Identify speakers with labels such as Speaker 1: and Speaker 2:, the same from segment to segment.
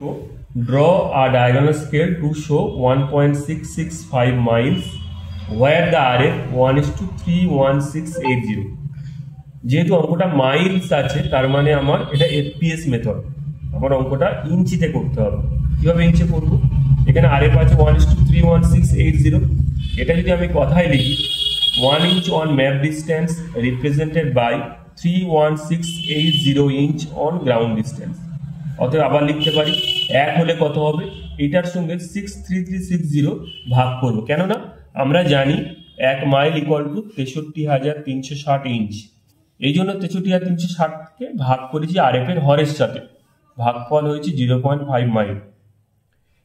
Speaker 1: Draw a diagonal scale to show 1.665 miles where the RF 1:31680 যেহেতু অঙ্কটা Miles আছে তার মানে আমার এটা এফপিএস মেথড আমার অঙ্কটা ইঞ্চিতে করতে হবে কিভাবে ইঞ্চি করব এখানে RF আছে 1:31680 এটা যদি আমি কথায় লিখি 1 inch on map distance represented by 31680 inch on ground distance অতএব আবার লিখতে পারি এক হলে কত হবে এটার সঙ্গে 63360 ভাগ করব কেন না আমরা জানি 1 মাইল ইকুয়াল টু 63360 ইঞ্চ এই জন্য 63360 কে ভাগ করেছি আরএফ এর হরের সাথে ভাগফল হয়েছে 0.5 মাইল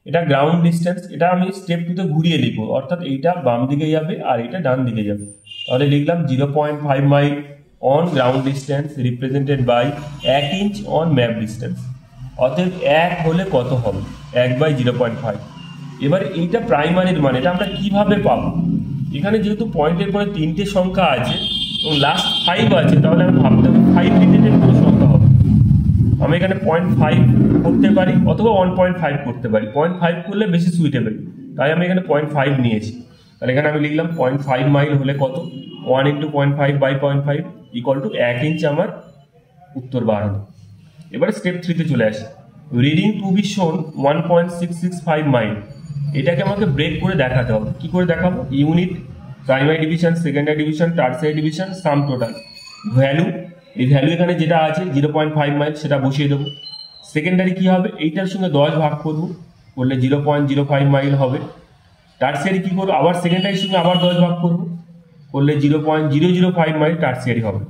Speaker 1: এটা গ্রাউন্ড ডিসটেন্স এটা আমি স্টেপ 2 তে ঘুরিয়ে লিখব অর্থাৎ এইটা বাম দিকে যাবে আর এটা ডান দিকে যাবে তাহলে লিখলাম 0.5 mile on ground distance represented by 1 inch on map distance অতএব 1 হলে কত হবে 1/0.5 এবার এইটা প্রাইমারির মান এটা আমরা কিভাবে পাবো এখানে যেহেতু পয়েন্টের পরে তিনটে সংখ্যা আছে এবং লাস্ট 5 আছে তাহলে আমি ভাবতে হবে 5 ডিজিটের কোন সংখ্যা হবে আমি এখানে 0.5 করতে পারি অথবা 1.5 করতে পারি 0.5 করলে বেশি সুইটেবল তাই আমি এখানে 0.5 নিয়েছি তাহলে এখানে আমি লিখলাম 0.5 মাইল হলে কত 1 * 0.5/0.5 = 1 ইঞ্চ আমার উত্তর বাড়ানো এবারে স্টেপ 3 তে চলে আসি রিডিং টু বি শোন 1.665 মাইল এটাকে আমাকে ব্রেক করে দেখাতে হবে কি করে দেখাবো unit primary division secondary division tertiary division sum total value এই ভ্যালু এখানে যেটা আছে 0.5 মাইল সেটা বসিয়ে দেবো সেকেন্ডারি কি হবে এইটার সঙ্গে 10 ভাগ করব করলে 0.05 মাইল হবে টারসিয়ারি কি করব আবার সেকেন্ডারির সঙ্গে আবার 10 ভাগ করব করলে 0.005 মাইল টারসিয়ারি হবে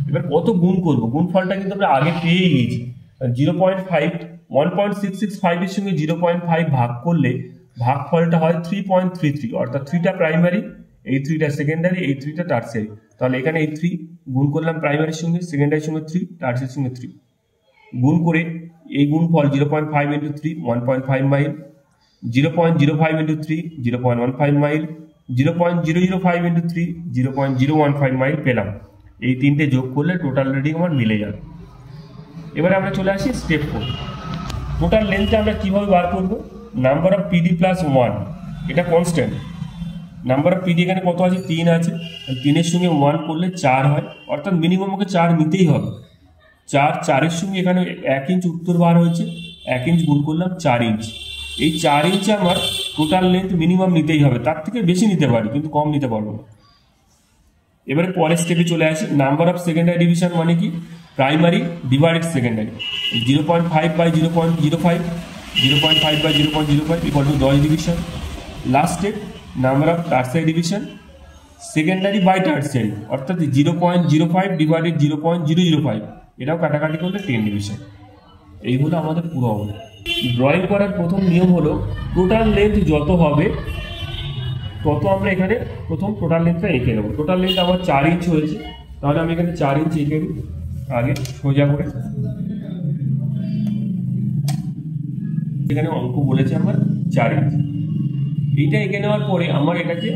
Speaker 1: এবার কত গুণ করব গুণফলটা কিন্তু আমরা আগে পেয়ে গিয়েছি 0.5 1.665 এর সঙ্গে 0.5 ভাগ করলে ভাগফলটা হয় 3.33 অর্থাৎ 3টা প্রাইমারি এই 3টা সেকেন্ডারি এই 3টা টারসিয়ারি তাহলে এখানে এই 3 গুণ করলাম প্রাইমারির সঙ্গে সেকেন্ডারির সঙ্গে 3 টারসিয়ারির সঙ্গে 3 গুণ করে এই গুণফল 0.5 * 3 1.5 মাইল 0.05 * 3 0.15 মাইল 0.005 * 3 0.015 মাইল পেলাম এই তিনটে যোগ করলে টোটাল রিডিং আমার মিলে যাবে এবারে আমরা চলে আসি স্টেপ 4 টোটাল লেন্থটা আমরা কিভাবে বার করব নাম্বার অফ পিডি প্লাস 1 এটা কনস্ট্যান্ট নাম্বার অফ পিডি এখানে কত আছে 3 আছে 3 এর সঙ্গে 1 করলে 4 হয় অর্থাৎ মিনিমাম ওকে 4 নিতেই হবে 4 এর সঙ্গে এখানে 1 ইঞ্চ উত্তর বার হয়েছে 1 ইঞ্চ গুণ করলাম 4 ইঞ্চ এই 4 ইঞ্চ আমার টোটাল লেন্থ মিনিমাম নিতেই হবে তার থেকে বেশি নিতে পারি কিন্তু কম নিতে পারবো না এবারে পরের স্টেপে চলে আসি নাম্বার অফ সেকেন্ডারি ডিভিশন মানে কি primary divided secondary 0.5/0.05 0.5/0.05 = 10 division last step number of tertiary division secondary by tertiary অর্থাৎ 0.05 ডিভাইডেড 0.005 এটাও কাটাকাটি করলে 10 ডিভিশন এই হলো আমাদের পুরো অঙ্ক ড্রয়িং করার প্রথম নিয়ম হলো টোটাল লেন্থ যত হবে তত আমরা এখানে প্রথম টোটাল লেন্থটা এঁকে নেব টোটাল লেন্থ আমার 4 ইঞ্চ হয়েছে তাহলে আমি এখানে 4 ইঞ্চ এঁকে নিই আগে সোজা করে এখানে অঙ্ক বলেছে আমার 4 ইঞ্চ এইটা এঁকে নেওয়ার পরে আমার এটাকে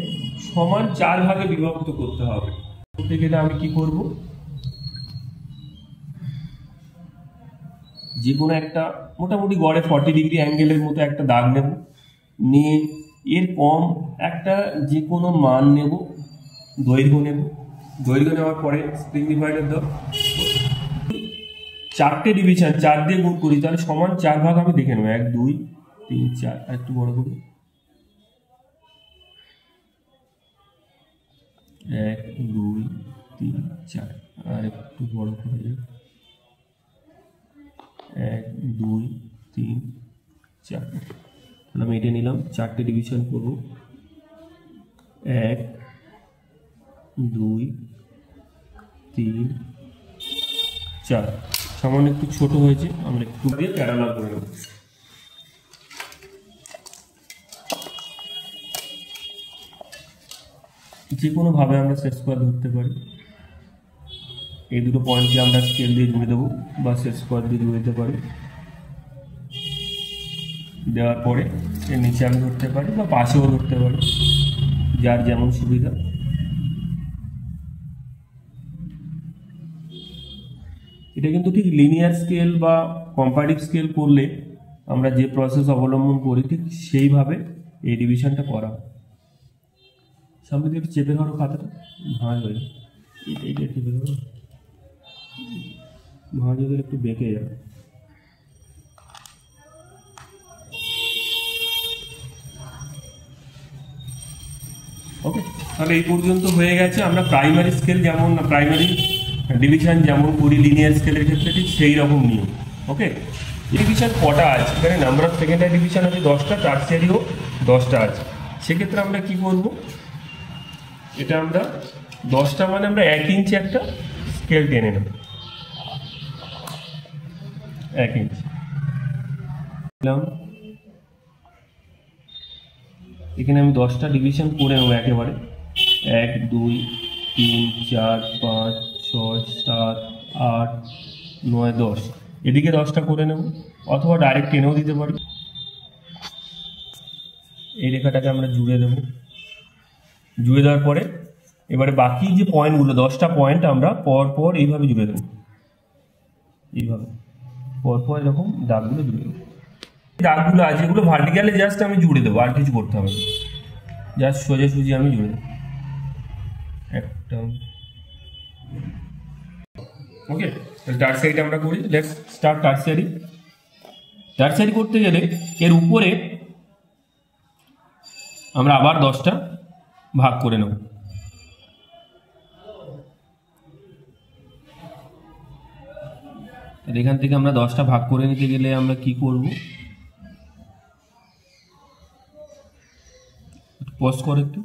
Speaker 1: সমান 4 ভাগে বিভক্ত করতে হবে করতে গেলে আমি কি করব যে কোনো একটা মোটামুটি গড়ে 40 ডিগ্রি অ্যাঙ্গেলের মতো একটা দাগ নেব নিয়ে এর কম একটা যে কোনো মান নেব দৈর্ঘ্য নেওয়ার পরে স্প্রিং ডিভাইডার দাও 4টে ডিভিশন 4 দিয়ে গুণ করি তাহলে সমান 4 ভাগ আমি দেখে নেব 1 2 3 4 আর একটু বড় করি 1 2 3 4 আর একটু বড় করে 1 2 3 4 তাহলে আমি এটা নিলাম 4টে ডিভিশন করব 1 2 3 4 সামান্য একটু ছোট হয়েছে আমরা একটু দিয়ে প্যারালাল করে নেব যে কোনো ভাবে আমরা সেট স্কয়ার ধরতে পারি এই দুটো পয়েন্টকে আমরা স্কেল দিয়ে জুড়ে দেবো বা সেট স্কয়ার দিয়ে জুড়ে দিতে পারি দেওয়ার পরে এর নিচে আমি ধরতে পারি বা পাশেও ধরতে পারি যার যেমন সুবিধা এটা কিন্তু ঠিক লিনিয়ার স্কেল বা কম্পারেটিভ স্কেল করলে আমরা যে প্রসেস অবলম্বন করি ঠিক সেইভাবে এই ডিভিশনটা করা হয়। সামনে দিয়ে একটু চেপে ধরো খাতাটা, ভাঁজ হয়ে যাবে, এইটা চেপে ধরো, ভাঁজ হয়ে একটু বেঁকে যাবে। ওকে, তাহলে এই পর্যন্ত হয়ে গেছে। আমরা প্রাইমারি স্কেল যেমন প্রাইমারি ডিভিশন যেমন করি লিনিয়ার স্কেলের ক্ষেত্রে ঠিক সেই রকম নিয়ম। ওকে, ডিভিশন কটা আছে এখানে? নাম্বার অফ সেকেন্ডারি ডিভিশন আছে 10টা, টার্সিয়ারিও 10টা আছে। সেক্ষেত্রে আমরা কি করব, এটা আমরা 10টা মানে আমরা 1 ইঞ্চি একটা স্কেল টেনে নেব, 1 ইঞ্চি। এখানে আমি 10টা ডিভিশন করে নেবো একেবারে, 1 2 3 4 5 6 7 8 9 10, এদিকে 10টা করে নেব, অথবা ডাইরেক্ট টেনেও দিতে পারি। এই রেখাটাকে আমরা জুড়ে দেব, জুড়ে দেওয়ার পরে এবারে বাকি যে পয়েন্টগুলো 10টা পয়েন্ট আমরা পরপর এইভাবে জুড়ে দেবো, এইভাবে পরপর এরকম দাগগুলো জুড়ে দেবো। দাগগুলো আছে এগুলো ভার্টিক্যালে জাস্ট আমি জুড়ে দেবো, আর কিছু করতে হবে না, জাস্ট সোজাসুজি আমি জুড়ে দেবো একটা। ওকে, টার্সিয়ারি আমরা করি। Let's start tertiary. টার্সিয়ারি করতে গেলে এর উপরে আমরা আবার 10টা ভাগ করে নেব। এখান থেকে আমরা 10টা ভাগ করে নিতে গেলে আমরা কি করব, পজ করে একটু